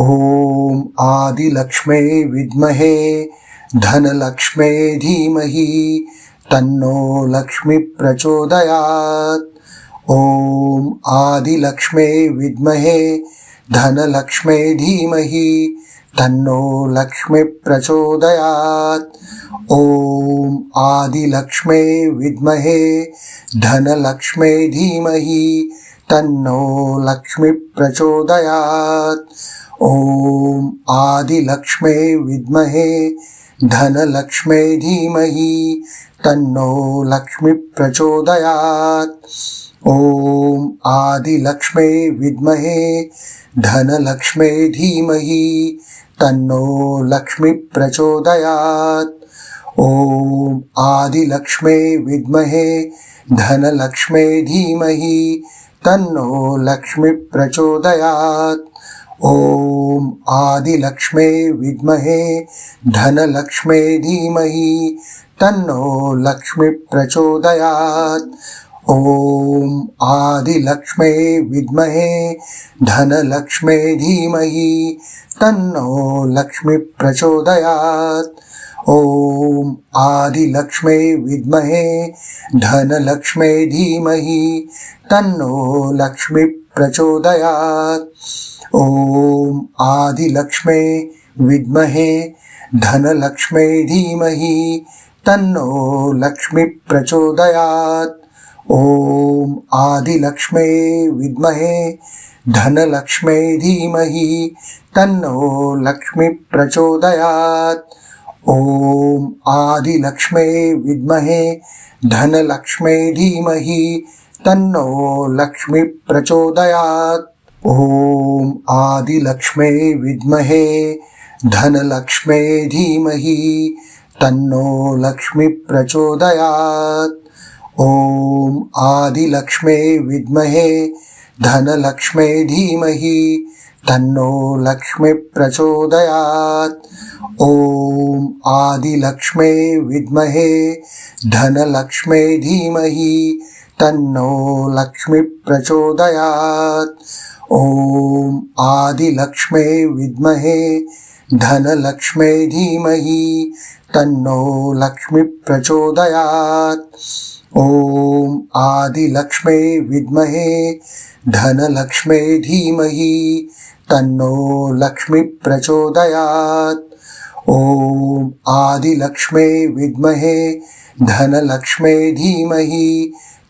ओम आदिलक्ष्मे विद्महे धनलक्ष्मे धीमहि तन्नो लक्ष्मी प्रचोदयात्। ओम आदिलक्ष्मे विद्महे धनलक्ष्मे धीमहि तन्नो लक्ष्मी प्रचोदयात्। ओम आदिलक्ष्मे विद्महे धनलक्ष्मे धीमहि तन्नो लक्ष्मी प्रचोदयात्। ओम आदिलक्ष्मे विद्महे धनलक्ष्मे धीमहि तन्नो लक्ष्मी प्रचोदयात्। ओम आदिलक्ष्मे विद्महे धनलक्ष्मे धीमहि तन्नो लक्ष्मी प्रचोदयात्। ओम आदिलक्ष्मे विद्महे धनलक्ष्मे धीमहि तन्नो लक्ष्मी प्रचोदयात्। ओम आदिलक्ष्मे विद्महे धनलक्ष्मे धीमहि तन्नो लक्ष्मी प्रचोदयात्। ओम आदिलक्ष्मे विद्महे धनलक्ष्मे धीमहि तन्नो लक्ष्मी प्रचोदयात्। ओम आदिलक्ष्मे विद्महे धनलक्ष्मे धीमहि तन्नो लक्ष्मी प्रचोदयात्। ओम आदिलक्ष्मे विद्महे धनलक्ष्मे धीमहि तन्नो लक्ष्मी प्रचोदयात्। ओम आदिलक्ष्मे विद्महे धनलक्ष्मे धीमहि तन्नो लक्ष्मी प्रचोदयात्। ओम आदिलक्ष्मे विद्महे धनलक्ष्मे धीमहि तन्नो लक्ष्मी प्रचोदयात्। ओम आदिलक्ष्मे विद्महे धनलक्ष्मे धीमहि तन्नो लक्ष्मी प्रचोदयात्। ओम आदिलक्ष्मे विद्महे धनलक्ष्मे धीमहि तन्नो लक्ष्मी प्रचोदयात्। ओम आदिलक्ष्मे विद्महे धनलक्ष्मे धीमहि तन्नो लक्ष्मी प्रचोदयात्। ओम आदिलक्ष्मे विद्महे धनलक्ष्मे धीमहि तन्नो लक्ष्मी प्रचोदयात्। ओम आदिलक्ष्मे विद्महे धनलक्ष्मे धीमहि तन्नो लक्ष्मी प्रचोदयात्। ओम आदिलक्ष्मे विद्महे धनलक्ष्मे धीमहि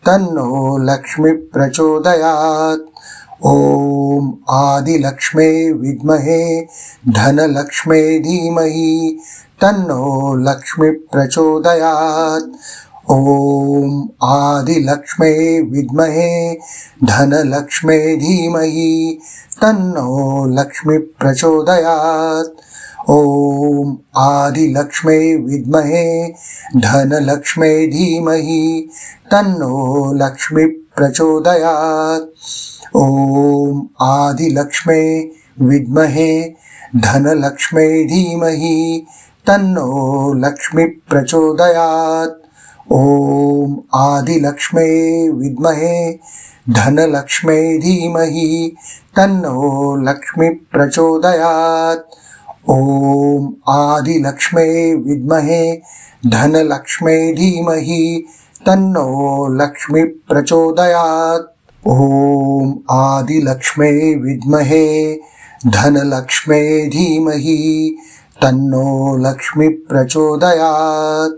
तन्नो लक्ष्मी प्रचोदयात्। ओम आदिलक्ष्मे विद्महे धनलक्ष्मे धीमहि तन्नो लक्ष्मी प्रचोदयात्। ओम आदिलक्ष्मे विद्महे धनलक्ष्मे धीमहि तन्नो लक्ष्मी प्रचोदयात्। ओम आदिलक्ष्मे विद्महे धनलक्ष्मे धीमहि तन्नो लक्ष्मी प्रचोदयात्। ओम आदिलक्ष्मे विद्महे धनलक्ष्मे धीमहि तन्नो लक्ष्मी प्रचोदयात्। ओम आदिलक्ष्मे विद्महे धनलक्ष्मे धीमहि तन्नो लक्ष्मी प्रचोदयात्। ओम आदिलक्ष्मे विद्महे धनलक्ष्मे धीमहि तन्नो लक्ष्मी प्रचोदयात्। ओम आदिलक्ष्मे विद्महे धनलक्ष्मे धीमहि तन्नो लक्ष्मी प्रचोदयात्।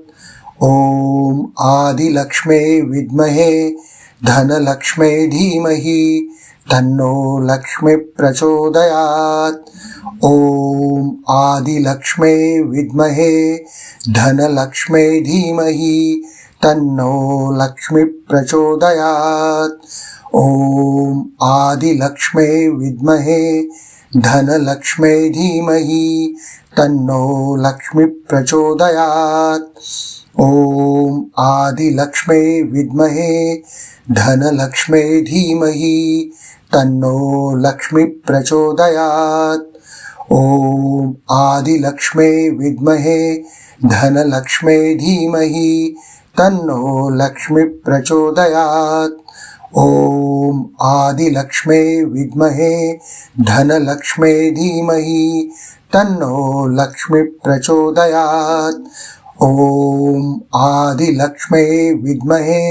ओम आदिलक्ष्मे विद्महे धनलक्ष्मे धीमहि तन्नो लक्ष्मी प्रचोदयात्। ओम आदिलक्ष्मे विद्महे धनलक्ष्मे धीमहि तन्नो लक्ष्मी प्रचोदयात्। ओम आदिलक्ष्मे विद्महे धनलक्ष्मे धीमहि तन्नो लक्ष्मी प्रचोदयात्। ओम आदिलक्ष्मे विद्महे धनलक्ष्मे धीमहि तन्नो लक्ष्मी प्रचोदयात्। ओम आदिलक्ष्मे विद्महे धनलक्ष्मे धीमहि तन्नो लक्ष्मी प्रचोदयात्। ॐ आदिलक्ष्मे विद्महे धनलक्ष्मे धीमहि तन्नो लक्ष्मी प्रचोदयात्। ॐ आदिलक्ष्मे विद्महे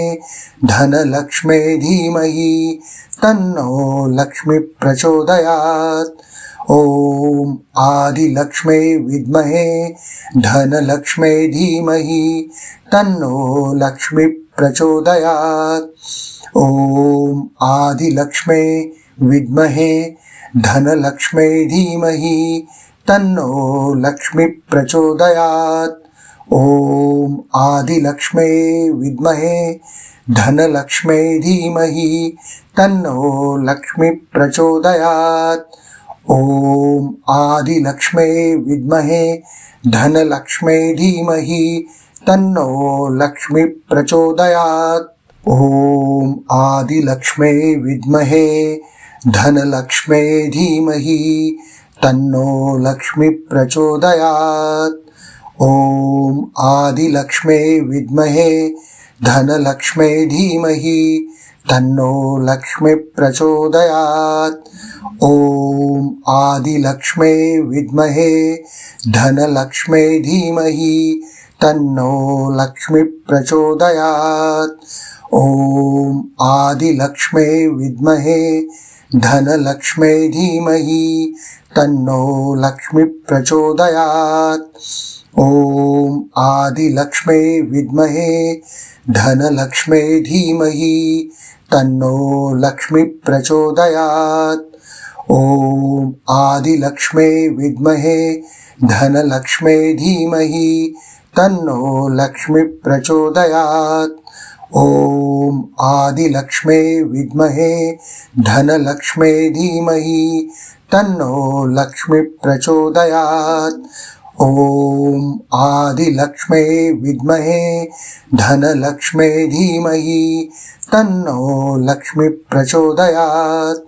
धनलक्ष्मे धीमहि तन्नो लक्ष्मी प्रचोदयात्। ॐ आदिलक्ष्मे विद्महे धनलक्ष्मे धीमहि तन्नो लक्ष्मी प्रचोदयात्। ॐ आदिलक्ष्मे विद्महे धनलक्ष्मे धीमहि तन्नो लक्ष्मी प्रचोदयात्। ॐ आदिलक्ष्मे विद्महे धनलक्ष्मे धीमहि तन्नो लक्ष्मी प्रचोदयात्। ॐ आदिलक्ष्मे विद्महे धनलक्ष्मे धीमहि तन्नो लक्ष्मी प्रचोदयात्। ॐ आदिलक्ष्मे विद्महे धनलक्ष्मे धीमहि तन्नो लक्ष्मी प्रचोदयात्। ॐ आदिलक्ष्मे विद्महे धनलक्ष्मे धीमहि तन्नो लक्ष्मी प्रचोदयात्। ॐ आदिलक्ष्मे विद्महे धनलक्ष्मे धीमहि तन्नो लक्ष्मी प्रचोदयात्। ॐ आदिलक्ष्मे विद्महे धनलक्ष्मे धीमहि तन्नो लक्ष्मी प्रचोदयात्। ॐ आदिलक्ष्मे विद्महे धनलक्ष्मे धीमहि तन्नो लक्ष्मी प्रचोदयात्। ॐ आदिलक्ष्मे विद्महे धनलक्ष्मे धीमहि तन्नो लक्ष्मी प्रचोदयात्। ॐ आदिलक्ष्मे विद्महे धनलक्ष्मे धीमहि तन्नो लक्ष्मी प्रचोदयात्। ॐ आदिलक्ष्मे विद्महे धनलक्ष्मे धीमहि तन्नो लक्ष्मी प्रचोदयात्।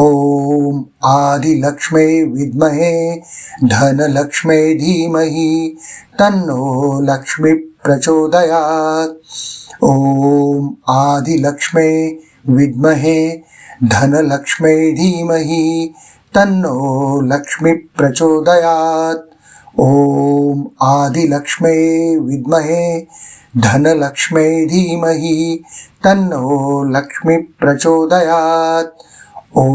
ॐ आदिलक्ष्मे विद्महे धनलक्ष्मे धीमहि तन्नो लक्ष्मी प्रचोदयात्। ॐ आदिलक्ष्मे विद्महे धनलक्ष्मे धीमहि तन्नो लक्ष्मी प्रचोदयात्। ॐ आदिलक्ष्मे विद्महे धनलक्ष्मे धीमहि तन्नो लक्ष्मी प्रचोदयात्। ॐ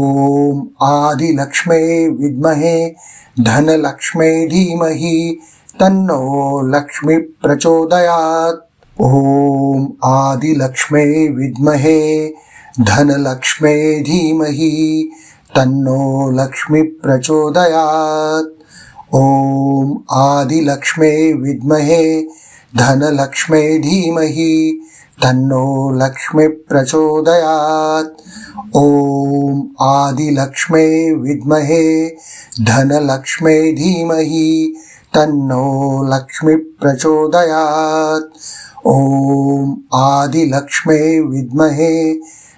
आदिलक्ष्मे विद्महे धनलक्ष्मे धीमहि तन्नो लक्ष्मी प्रचोदयात्। ॐ आदिलक्ष्मे विद्महे धनलक्ष्मे धीमहि तन्नो लक्ष्मी प्रचोदयात्। ॐ आदिलक्ष्मे विद्महे धनलक्ष्मे धीमहि तन्नो लक्ष्मी प्रचोदयात्। ॐ आदिलक्ष्मे विद्महे धनलक्ष्मे धीमहि तन्नो लक्ष्मी प्रचोदयात्। ॐ आदिलक्ष्मे विद्महे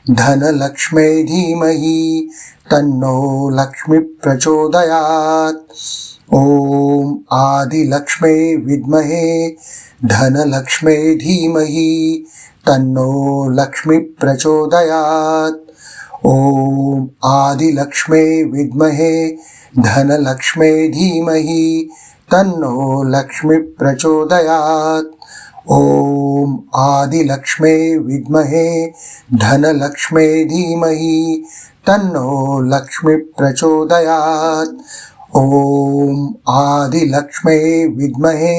धनलक्ष्मे धीमहि तन्नो लक्ष्मी प्रचोदयात्। ॐ आदिलक्ष्मे विद्महे धनलक्ष्मे धीमहि तन्नो लक्ष्मी प्रचोदयात्। ॐ आदिलक्ष्मे विद्महे धनलक्ष्मे धीमहि तन्नो लक्ष्मी प्रचोदयात्। ॐ आदिलक्ष्मे विद्महे धनलक्ष्मे धीमहि तन्नो लक्ष्मी प्रचोदयात्। ॐ आदिलक्ष्मे विद्महे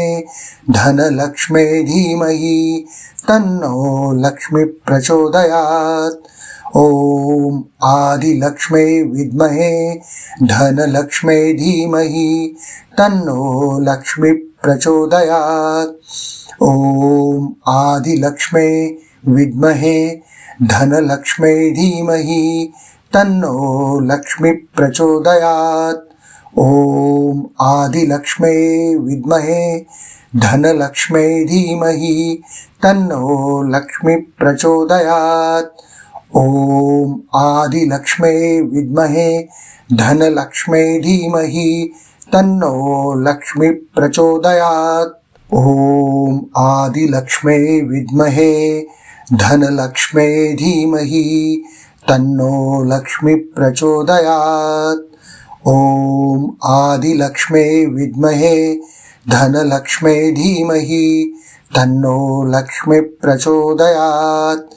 धनलक्ष्मे धीमहि तन्नो लक्ष्मी प्रचोदयात्। ॐ आदिलक्ष्मे विद्महे धनलक्ष्मे धीमहि तन्नो लक्ष्मी प्रचोदयात्। ॐ आदिलक्ष्मे विद्महे धनलक्ष्मे धीमहि तन्नो लक्ष्मी प्रचोदयात्। ॐ आदिलक्ष्मे विद्महे धनलक्ष्मे धीमहि तन्नो लक्ष्मी प्रचोदयात्। ॐ आदिलक्ष्मे विद्महे धनलक्ष्मे धीमहि तन्नो लक्ष्मी प्रचोदयात्। ॐ आदिलक्ष्मे विद्महे धनलक्ष्मे धीमहि तन्नो लक्ष्मी प्रचोदयात्। ॐ आदिलक्ष्मे विद्महे धनलक्ष्मे धीमहि तन्नो लक्ष्मी प्रचोदयात्।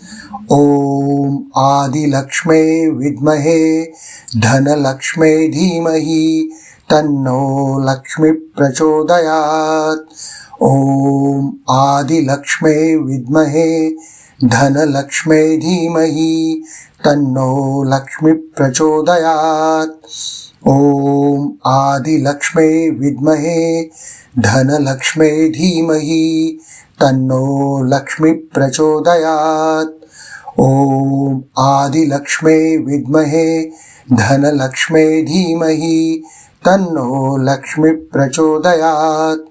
ॐ आदिलक्ष्मे विद्महे धनलक्ष्मे धीमहि तन्नो लक्ष्मी प्रचोदयात्। ॐ आदिलक्ष्मे विद्महे धनलक्ष्मे धीमहि तन्नो लक्ष्मी प्रचोदयात्। ॐ आदिलक्ष्मे विद्महे धनलक्ष्मे धीमहि तन्नो लक्ष्मी प्रचोदयात्। ॐ आदिलक्ष्मे विद्महे धनलक्ष्मे धीमहि तन्नो लक्ष्मी प्रचोदयात्।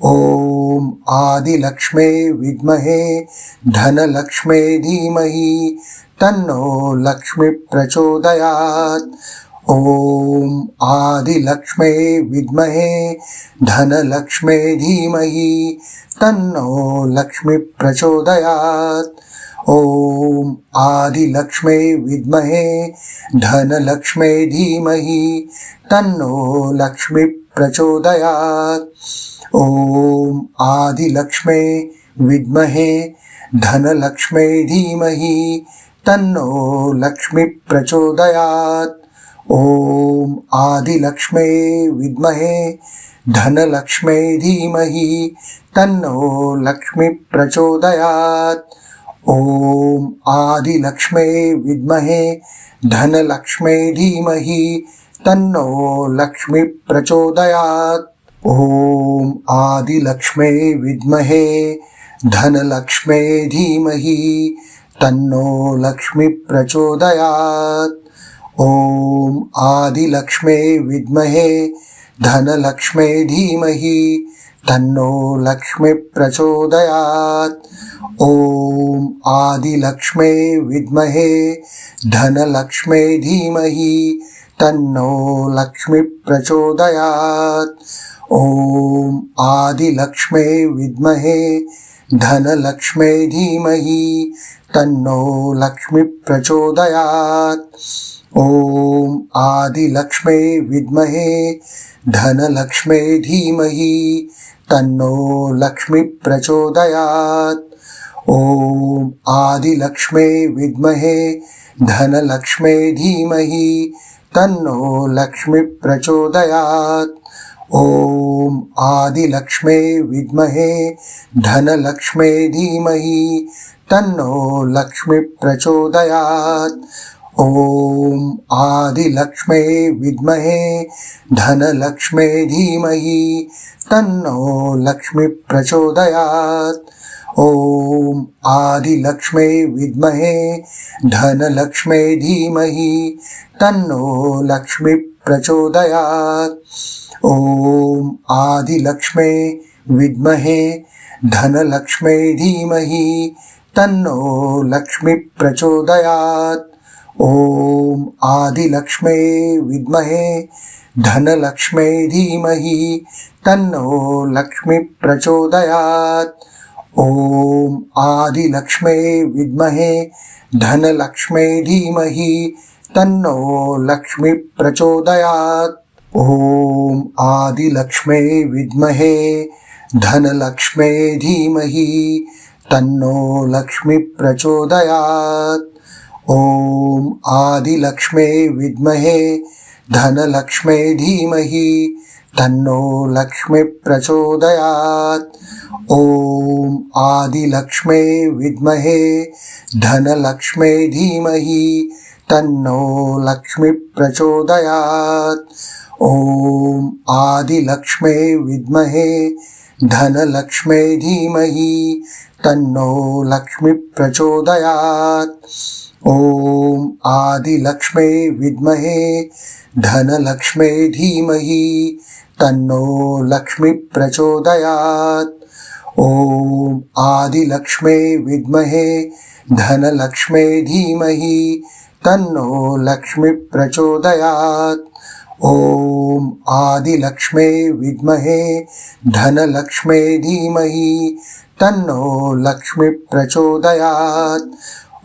ॐ आदिलक्ष्मे विद्महे धनलक्ष्मे धीमहि तन्नो लक्ष्मी प्रचोदयात्। ॐ आदिलक्ष्मे विद्महे धनलक्ष्मे धीमहि तन्नो लक्ष्मी प्रचोदयात्। ॐ आदिलक्ष्मे विद्महे धनलक्ष्मे धीमहि तन्नो लक्ष्मी प्रचोदयात्। ॐ आदिलक्ष्मे विद्महे धनलक्ष्मे धीमहि तन्नो लक्ष्मी प्रचोदयात्। ॐ आदिलक्ष्मे विद्महे धनलक्ष्मे धीमहि तन्नो लक्ष्मी प्रचोदयात्। ॐ आदिलक्ष्मे विद्महे धनलक्ष्मे धीमहि तन्नो लक्ष्मी प्रचोदयात्। ॐ आदिलक्ष्मे विद्महे धनलक्ष्मे धीमहि तन्नो लक्ष्मी प्रचोदयात्। ॐ आदिलक्ष्मे विद्महे धनलक्ष्मे धीमहि तन्नो लक्ष्मी प्रचोदयात्। ॐ आदिलक्ष्मे विद्महे धनलक्ष्मे धीमहि तन्नो लक्ष्मी प्रचोदयात्। ॐ आदिलक्ष्मे विद्महे धनलक्ष्मे धीमहि तन्नो लक्ष्मी प्रचोदयात्। ॐ आदिलक्ष्मे विद्महे धनलक्ष्मे धीमहि तन्नो लक्ष्मी प्रचोदयात्। ॐ आदिलक्ष्मे विद्महे धनलक्ष्मे धीमहि तन्नो लक्ष्मी प्रचोदयात्। ॐ आदिलक्ष्मे विद्महे धनलक्ष्मे धीमहि तन्नो लक्ष्मी प्रचोदयात्। ॐ आदिलक्ष्मे विद्महे धनलक्ष्मे धीमहि तन्नो लक्ष्मी प्रचोदयात्। ॐ आदिलक्ष्मे विद्महे धनलक्ष्मे धीमहि तन्नो लक्ष्मी प्रचोदयात्। ॐ आदिलक्ष्मे विद्महे धनलक्ष्मे धीमहि तन्नो लक्ष्मी प्रचोदयात्। ॐ आदिलक्ष्मे विद्महे धनलक्ष्मे धीमहि तन्नो लक्ष्मी प्रचोदयात्। ॐ आदिलक्ष्मे विद्महे धनलक्ष्मे धीमहि तन्नो लक्ष्मी प्रचोदयात्। ॐ आदिलक्ष्मे विद्महे धनलक्ष्मे धीमहि तन्नो लक्ष्मी प्रचोदयात्। ॐ आदिलक्ष्मे विद्महे धनलक्ष्मे धीमहि तन्नो लक्ष्मी प्रचोदयात्। ॐ आदिलक्ष्मे विद्महे धनलक्ष्मे धीमहि तन्नो लक्ष्मी प्रचोदयात्। ॐ आदिलक्ष्मे विद्महे धनलक्ष्मे धीमहि तन्नो लक्ष्मी प्रचोदयात्। ॐ आदिलक्ष्मे विद्महे धनलक्ष्मे धीमहि तन्नो लक्ष्मी प्रचोदयात्। ॐ आदिलक्ष्मे विद्महे धनलक्ष्मे धीमहि तन्नो लक्ष्मी प्रचोदयात्। ॐ आदिलक्ष्मे विद्महे धनलक्ष्मे धीमहि तन्नो लक्ष्मी प्रचोदयात्।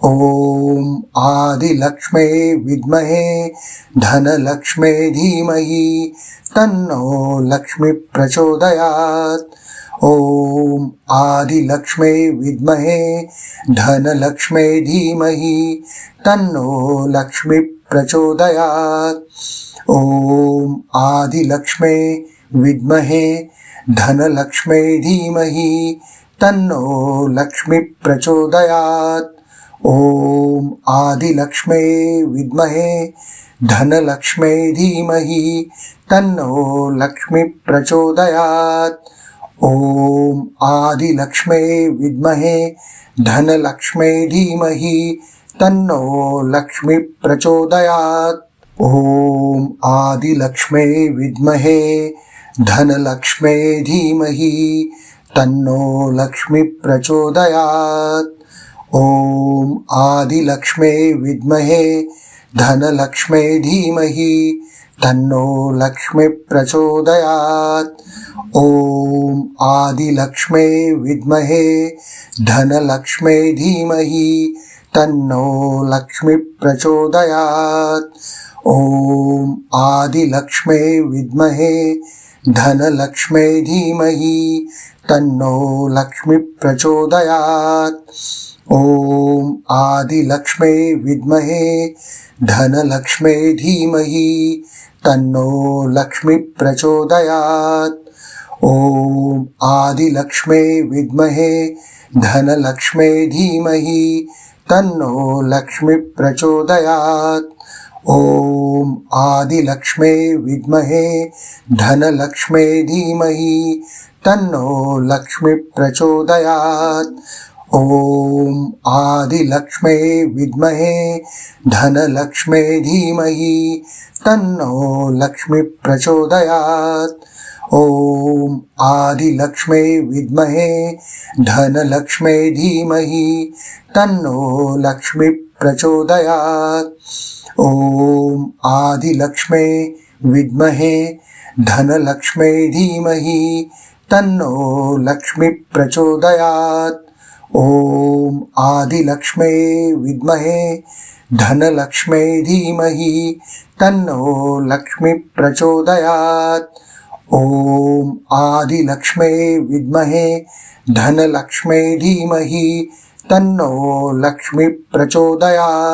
ॐ आदिलक्ष्मे विद्महे धनलक्ष्मे धीमहि तन्नो लक्ष्मी प्रचोदयात्। ॐ आदिलक्ष्मे विद्महे धनलक्ष्मे धीमहि तन्नो लक्ष्मी प्रचोदयात्। ॐ आदिलक्ष्मे विद्महे धनलक्ष्मे धीमहि तन्नो लक्ष्मी प्रचोदयात्। ॐ आदिलक्ष्मे विद्महे धनलक्ष्मे धीमहि तन्नो लक्ष्मी प्रचोदयात्। ॐ आदिलक्ष्मे विद्महे धनलक्ष्मे धीमहि तन्नो लक्ष्मी प्रचोदयात्। ॐ आदिलक्ष्मे विद्महे धनलक्ष्मे धीमहि तन्नो लक्ष्मी प्रचोदयात्। ॐ आदिलक्ष्मे विद्महे धनलक्ष्मे धीमहि तन्नो लक्ष्मी प्रचोदयात्। ॐ आदिलक्ष्मे विद्महे धनलक्ष्मे धीमहि तन्नो लक्ष्मी प्रचोदयात्। ॐ आदिलक्ष्मे विद्महे धनलक्ष्मे धीमहि तन्नो लक्ष्मी प्रचोदयात्। ॐ आदिलक्ष्मे विद्महे धनलक्ष्मे धीमहि तन्नो लक्ष्मी प्रचोदयात्। ॐ आदिलक्ष्मे विद्महे धनलक्ष्मे धीमहि तन्नो लक्ष्मी प्रचोदयात्। ॐ आदिलक्ष्मे विद्महे धनलक्ष्मे धीमहि तन्नो लक्ष्मी प्रचोदयात्। ॐ आदिलक्ष्मे विद्महे धनलक्ष्मे धीमहि तन्नो लक्ष्मी प्रचोदयात्। ॐ आदिलक्ष्मे विद्महे धनलक्ष्मे धीमहि तन्नो लक्ष्मी प्रचोदयात्। ॐ आदिलक्ष्मे विद्महे धनलक्ष्मे धीमहि तन्नो लक्ष्मी प्रचोदयात्। ॐ आदिलक्ष्मे विद्महे धनलक्ष्मे धीमहि तन्नो लक्ष्मी प्रचोदयात्। ॐ आदिलक्ष्मे विद्महे धनलक्ष्मे धीमहि तन्नो लक्ष्मी प्रचोदयात्।